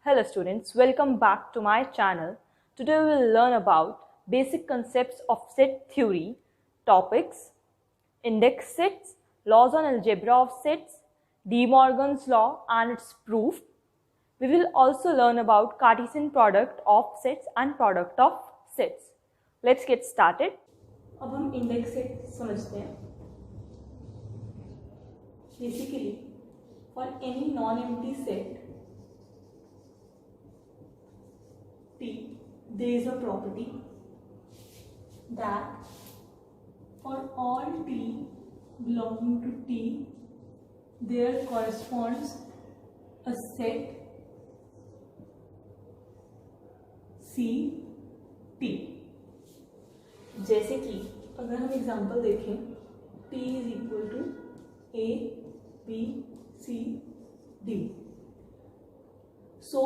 Hello students, welcome back to my channel. Today we will learn about basic concepts of set theory, topics, index sets, laws on algebra of sets, De Morgan's law and its proof. We will also learn about Cartesian product of sets and product of sets. Let's get started. अब हम index set समझते हैं. Basically, for any non-empty set T, there is a property that for all T belonging to T, there corresponds a set C T. जैसे कि अगर हम example देखें, T is equal to A, B, C, D. So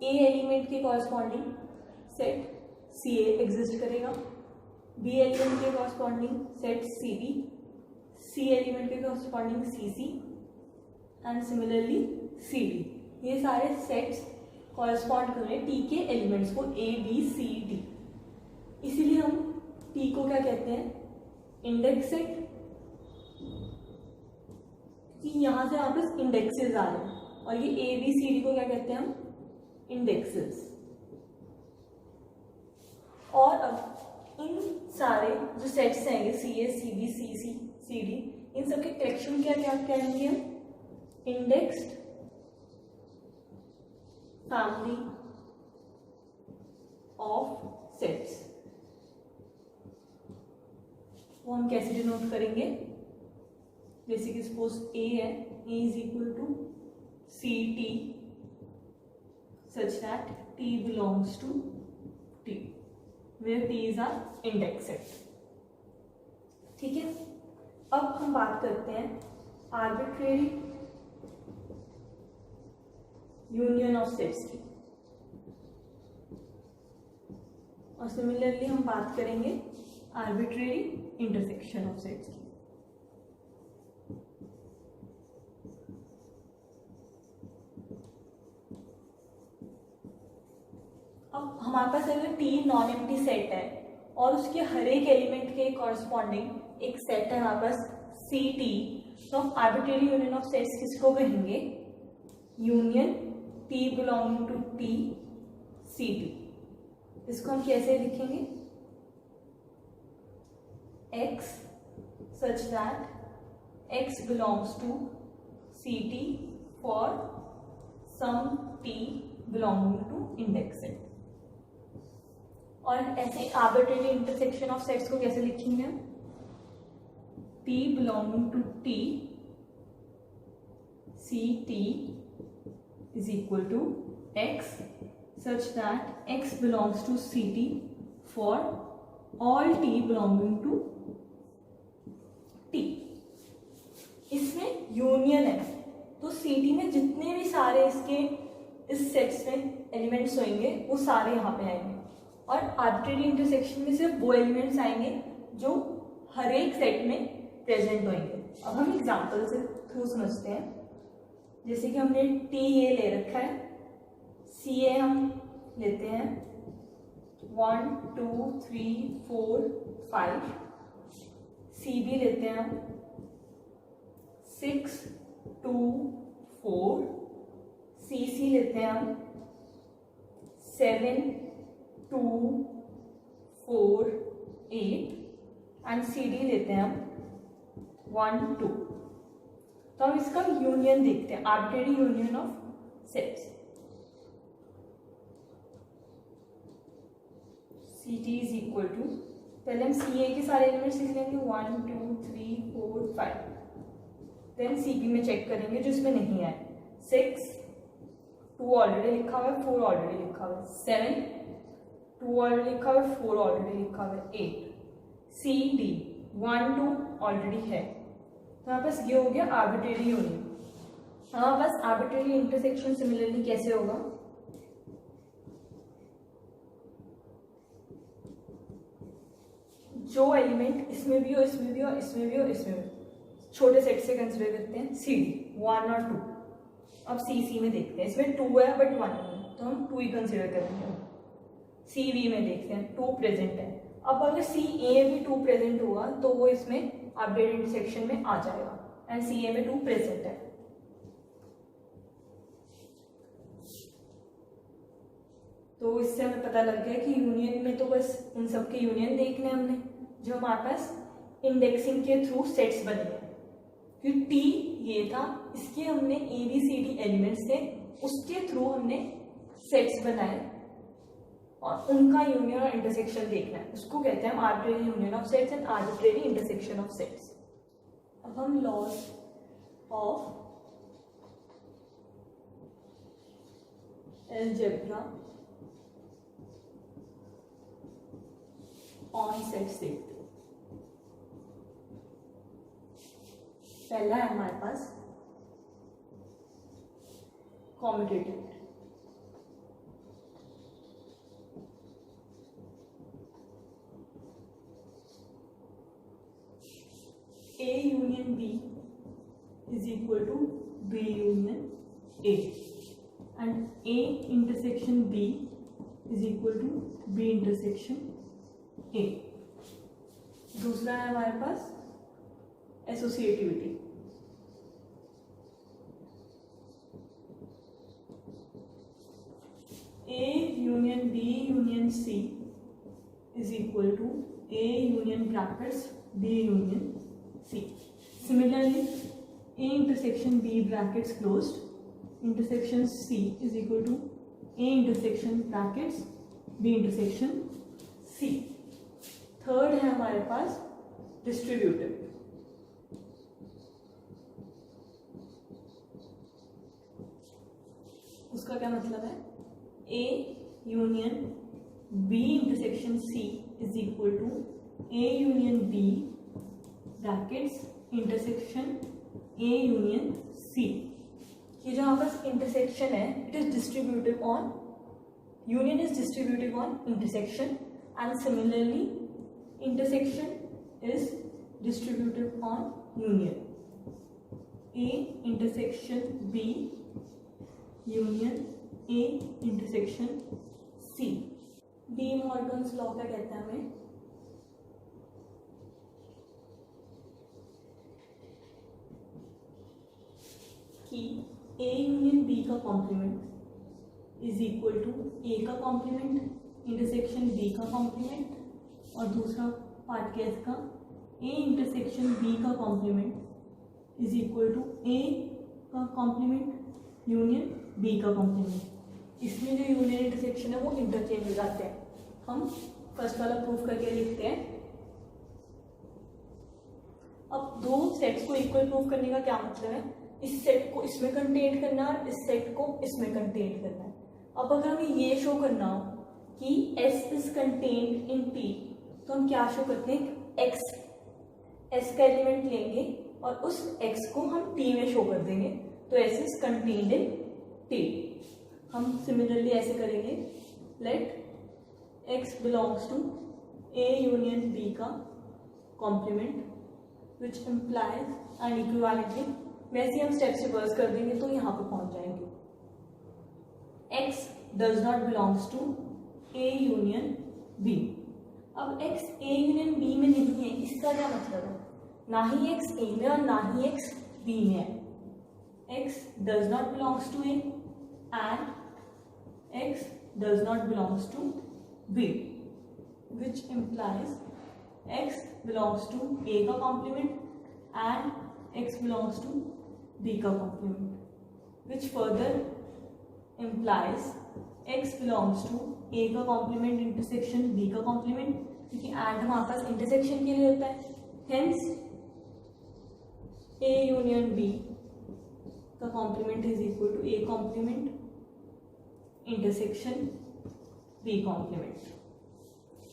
A element के corresponding set CA exist करेगा, B element के corresponding set CB, C element के corresponding CC and similarly CD. ये सारे सेट्स कॉरस्पॉन्ड कर रहे हैं T के एलिमेंट्स को A, B, C, D. इसीलिए हम T को क्या कहते हैं? Index set. कि यहाँ से यहाँ पे इंडेक्सेस आ रहे हैं और ये A, B, C, D को क्या कहते हैं हम? इंडेक्सेस. और अब इन सारे जो सेट्स हैं CA, CB, CC, CD, इन सब के कलेक्शन क्या क्या कहेंगे हम? Indexed family of sets. वो हम कैसे डिनोट करेंगे? जैसे कि सपोज A है, A is equal to CT such that T belongs to T, where T is our index set. ठीक है. अब हम बात करते हैं आर्बिट्रेरी यूनियन ऑफ सेट्स की, और सिमिलरली हम बात करेंगे आर्बिट्रेरी इंटरसेक्शन ऑफ सेट्स की. अब हमारे पास अगर T नॉन एम्प्टी सेट है और उसके हर एक एलिमेंट के कॉरस्पॉन्डिंग एक सेट है हमारे पास CT, तो हम आर्बिट्रेरी यूनियन ऑफ सेट्स किसको कहेंगे? Union T belonging to T CT. इसको हम कैसे लिखेंगे? X such that X belongs to CT for some T belonging to index set. और ऐसे आर्बिट्रेरी इंटरसेक्शन ऑफ सेट्स को कैसे लिखेंगे? T belonging to T CT is equal to X such that X belongs to CT for all T belonging to T. इसमें union है तो CT में जितने भी सारे इसके इस सेट्स में एलिमेंट्स होंगे वो सारे यहाँ पे आएंगे, और आर्बिट्रेरी इंटरसेक्शन में सिर्फ वो एलिमेंट्स आएंगे जो हर एक सेट में प्रेजेंट होंगे. अब हम एग्जांपल से थ्रू समझते हैं. जैसे कि हमने T ये ले रखा है, CA हम लेते हैं 1, 2, 3, 4, 5. CB लेते हैं हम 6, 2, 4. CC लेते हैं हम 7, 2, 4, 8 एंड CD लेते हैं हम 1, 2. तो हम इसका यूनियन देखते हैं, arbitrary union of sets. CT is equal to, पहले हम CA के सारे एलिमेंट्स लिख लेंगे 1, 2, 3, 4, 5. देन CB में चेक करेंगे जो इसमें नहीं है. 6, 2 ऑलरेडी लिखा हुआ है, 4 ऑलरेडी लिखा हुआ है. 7, 2 ऑलरेडी लिखा हुआ है, 4 ऑलरेडी लिखा हुआ है. 8. CD 1, 2 ऑलरेडी है. तो हमारे पास ये हो गया आर्बिट्रेरी यूनियन. हमारे पास आर्बिट्रेरी इंटरसेक्शन सिमिलरली कैसे होगा? जो एलिमेंट इसमें भी हो, इसमें भी हो, इसमें भी हो, इसमें भी, छोटे सेट से कंसिडर करते हैं CD 1 और 2. अब सी में देखते हैं, इसमें 2 है बट 1 नहीं है, तो हम 2 ही कंसिडर करेंगे। सी में देखते हैं 2 प्रेजेंट है। अब अगर सी ए भी 2 प्रेजेंट हुआ तो वो इसमें अपडेट इंटरसेक्शन में आ जाएगा, एंड सी ए में 2 प्रेजेंट है। तो इससे हमें पता लग गया कि यूनियन में तो बस इन सब के यूनियन देखने हमने, जो हमारे पास इंडेक्सिंग के थ्रू सेट्स बने हैं। फिर टी ये था, इसके हमने ABCD एलिमेंट्स थे, उसके थ्रू हमने सेट्स बनाए और उनका यूनियन और इंटरसेक्शन देखना है, उसको कहते हैं arbitrary union of sets and arbitrary intersection of sets. अब हम laws of algebra on sets देखते हैं। पहला है हमारे पास commutative. A union B is equal to B union A and A intersection B is equal to B intersection A। दूसरा है हमारे पास associativity. A union B union C is equal to A union brackets B union C. Similarly, A intersection B brackets closed intersection C is equal to A intersection brackets B intersection C। Third है हमारे पास distributive. उसका क्या मतलब है, A union B intersection C is equal to A union B brackets intersection A union C। ये जो हमारे पास इंटरसेक्शन है, it is distributive on, union is distributive on intersection, and similarly intersection is distributive on union. A intersection B union A intersection C। De Morgan's law क्या कहता है हमें, कि A यूनियन B का complement is equal to A का complement intersection B का complement, और दूसरा पार्ट क्या है इसका, A इंटरसेक्शन B का complement is equal to A का कॉम्प्लीमेंट यूनियन B का कॉम्प्लीमेंट। इसमें जो यूनियन इंटरसेक्शन है वो इंटरचेंज हो जाते हैं। हम फर्स्ट वाला प्रूफ करके लिखते हैं। अब दो सेट्स को इक्वल प्रूफ करने का क्या मतलब है, इस सेट को इसमें कंटेन करना है, इस सेट को इसमें कंटेन करना है। अब अगर हमें ये शो करना हो कि S is contained in T, तो हम क्या शो करते हैं, X, S का एलिमेंट लेंगे और उस X को हम T में शो कर देंगे, तो S is contained in T। हम सिमिलरली ऐसे करेंगे, let X belongs to A union B का complement which implies and equivalently, वैसे हम स्टेप्स रिवर्स कर देंगे तो यहाँ पे पहुंच जाएंगे। X does not belongs to A union B। अब X A यूनियन B में नहीं है, इसका क्या मतलब है, ना ही X A में और ना ही X B में है। X does not belongs to A and X does not belongs to B, which implies X belongs to A का complement and X belongs to B का complement, which further implies X belongs to A का complement intersection B का complement, क्योंकि and हमारे पास intersection के लिए होता है, hence A union B का complement is equal to A complement intersection B complement.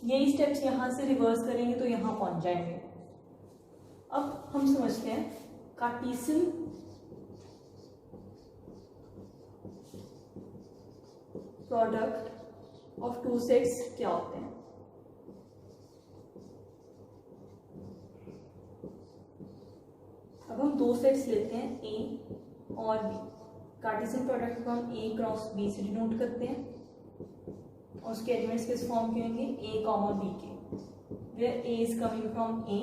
यही स्टेप्स यहां से रिवर्स करेंगे तो यहां पहुंच जाएंगे। अब हम समझते हैं Cartesian product of two sets क्या होते हैं। अब हम दो सेट्स लेते हैं A और B। कार्टेशियन प्रोडक्ट को हम ए क्रॉस बी से डिनोट करते हैं और उसके एलिमेंट्स किस फॉर्म के होंगे, ए कॉमा बी के, where A is coming from A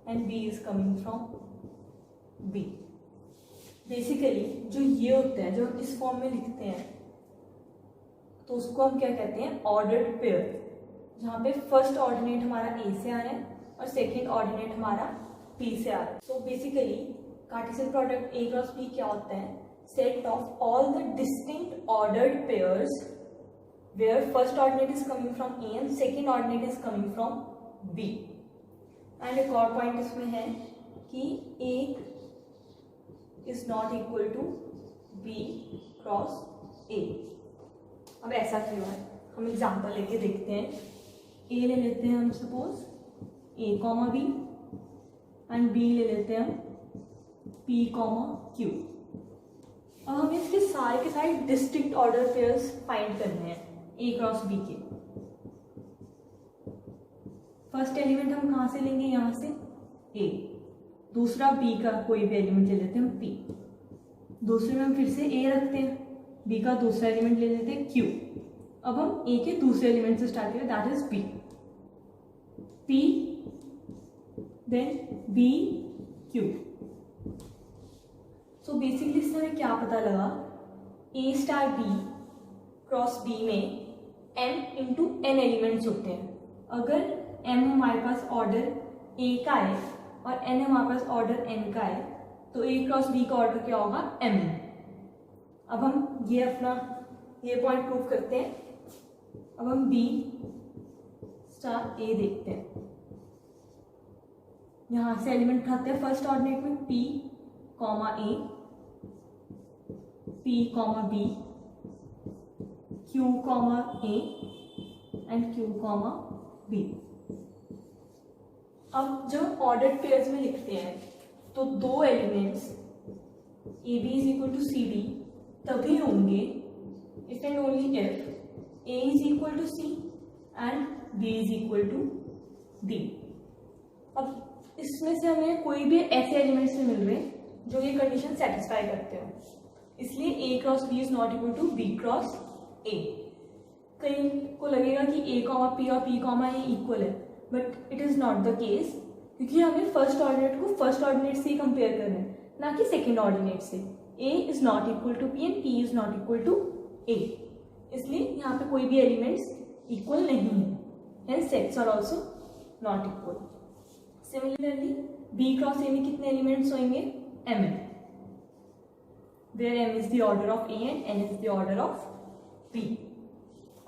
and B is coming from B. Basically जो ये होता है, जो हम इस फॉर्म में लिखते हैं, तो उसको हम क्या कहते हैं, ऑर्डर्ड पेयर, जहाँ पे फर्स्ट ऑर्डिनेट हमारा ए से आ रहा है और सेकेंड ऑर्डिनेट हमारा बी से आ रहा है। So basically Cartesian product A cross B क्या होता है, set of all the distinct ordered pairs where first ordinate is coming from A and second ordinate is coming from B. And एक और पॉइंट इसमें है कि A is not equal to B cross A. अब ऐसा क्यों है, हम एग्जाम्पल लेके देखते हैं। ए ले लेते हैं हम suppose A comma B and B ले लेते हैं हम पी कॉमा क्यू। अब हमें इसके सारे के सारे डिस्टिंक्ट ऑर्डर पेयर्स फाइंड करने हैं ए क्रॉस बी के। फर्स्ट एलिमेंट हम कहाँ से लेंगे, यहाँ से ए, दूसरा बी का कोई भी एलिमेंट ले लेते हैं हम पी, दूसरे में हम फिर से ए रखते हैं, बी का दूसरा एलिमेंट ले लेते हैं क्यू। अब हम ए के दूसरे एलिमेंट से स्टार्ट करें, that is B, P then B Q. So basically इससे हमें क्या पता लगा, A star B cross B में m इंटू एन एलिमेंट्स होते हैं। अगर m हमारे पास ऑर्डर a का है और n हमारे पास ऑर्डर n का है, तो a क्रॉस b का ऑर्डर क्या होगा, m। अब हम ये अपना ये पॉइंट प्रूव करते हैं। अब हम b स्टार a देखते हैं, यहां से एलिमेंट उठाते हैं फर्स्ट ऑर्डिनेट में p comma a, p comma b, q comma a and q comma b। अब जब ऑर्डर्ड पेयर्स में लिखते हैं तो दो elements A B is equal to C D तभी होंगे if and only if A is equal to C and B is equal to D. अब इसमें से हमें कोई भी ऐसे एलिमेंट्स से मिल रहे हैं जो ये कंडीशन सेटिस्फाई करते हो, इसलिए A cross B is not equal to B cross A. कहीं को लगेगा कि ए कॉमा पी और पी कॉमा ए इक्वल है, but it is not the case, क्योंकि हमें फर्स्ट ऑर्डिनेट को फर्स्ट ऑर्डिनेट से ही कंपेयर करना है, ना कि सेकेंड ऑर्डिनेट से। A is not equal to P and P is not equal to A, इसलिए यहाँ पे कोई भी एलिमेंट्स इक्वल नहीं है, hence sets are also not equal. Similarly B cross A में कितने एलिमेंट्स होंगे, m, where m is the order of A and n is the order of b।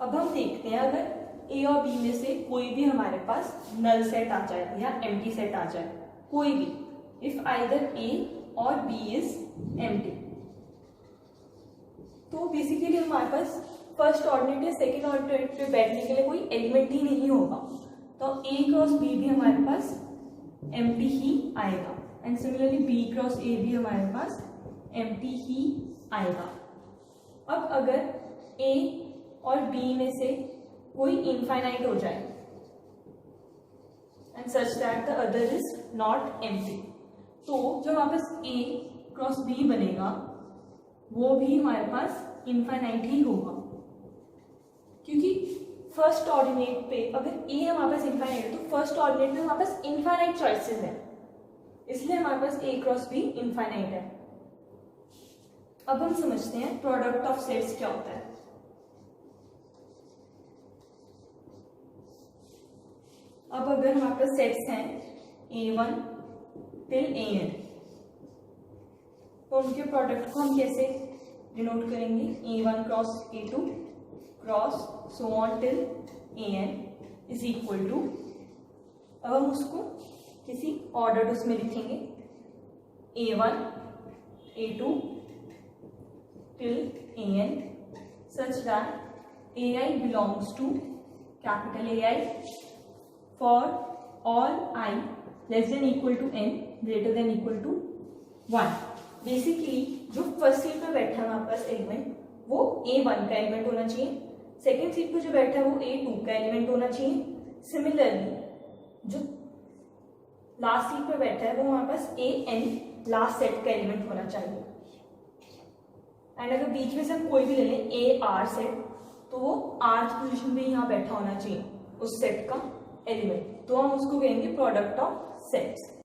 अब हम देखते हैं अगर ए और बी में से कोई भी हमारे पास नल सेट आ जाए या एम्प्टी सेट आ जाए, कोई भी, इफ आइदर ए और बी इज एम्प्टी, तो बेसिकली हमारे पास फर्स्ट ऑर्डिनेट या सेकेंड ऑर्डिनेट पे बैठने के लिए कोई एलिमेंट ही नहीं होगा, तो ए क्रॉस बी भी हमारे पास एम्प्टी ही आएगा and similarly B cross A भी हमारे पास एम्प्टी ही आएगा। अब अगर ए और बी में से कोई इनफाइनाइट हो जाए and such that the other is not empty, तो जो हमारे पास ए क्रॉस बी बनेगा वो भी हमारे पास इनफाइनाइट ही होगा, क्योंकि फर्स्ट ऑर्डिनेट पे अगर ए हमारे पास इनफाइनाइट है तो फर्स्ट ऑर्डिनेट में हमारे पास इनफाइनाइट चॉइसेस है, इसलिए हमारे पास ए क्रॉस बी इनफाइनाइट है। अब हम समझते हैं प्रोडक्ट ऑफ सेट्स क्या होता है। अब अगर हमारे पास सेट्स हैं A1 टिल AN, तो उनके प्रोडक्ट को हम कैसे डिनोट करेंगे, A1 cross A2 cross so on till AN is equal to, अब हम उसको किसी ऑर्डर उसमें लिखेंगे, A1 A2 till AN such that AI belongs to capital AI for all I less than equal to n greater than equal to 1। Basically जो first seat पर बैठा है हमारे पास एलिमेंट वो A1 का एलिमेंट होना चाहिए, सेकेंड सीट पर जो बैठा है वो A2 का एलिमेंट होना चाहिए। सिमिलरली जो लास्ट सीट पर बैठा है वो हमारे पास AN लास्ट सेट का एलिमेंट होना चाहिए। एंड अगर बीच में से हम कोई भी ले लें ए आर सेट, तो वो आर्थ पोजीशन पे यहाँ बैठा होना चाहिए उस सेट का एलिमेंट, तो हम उसको कहेंगे प्रोडक्ट ऑफ सेट्स।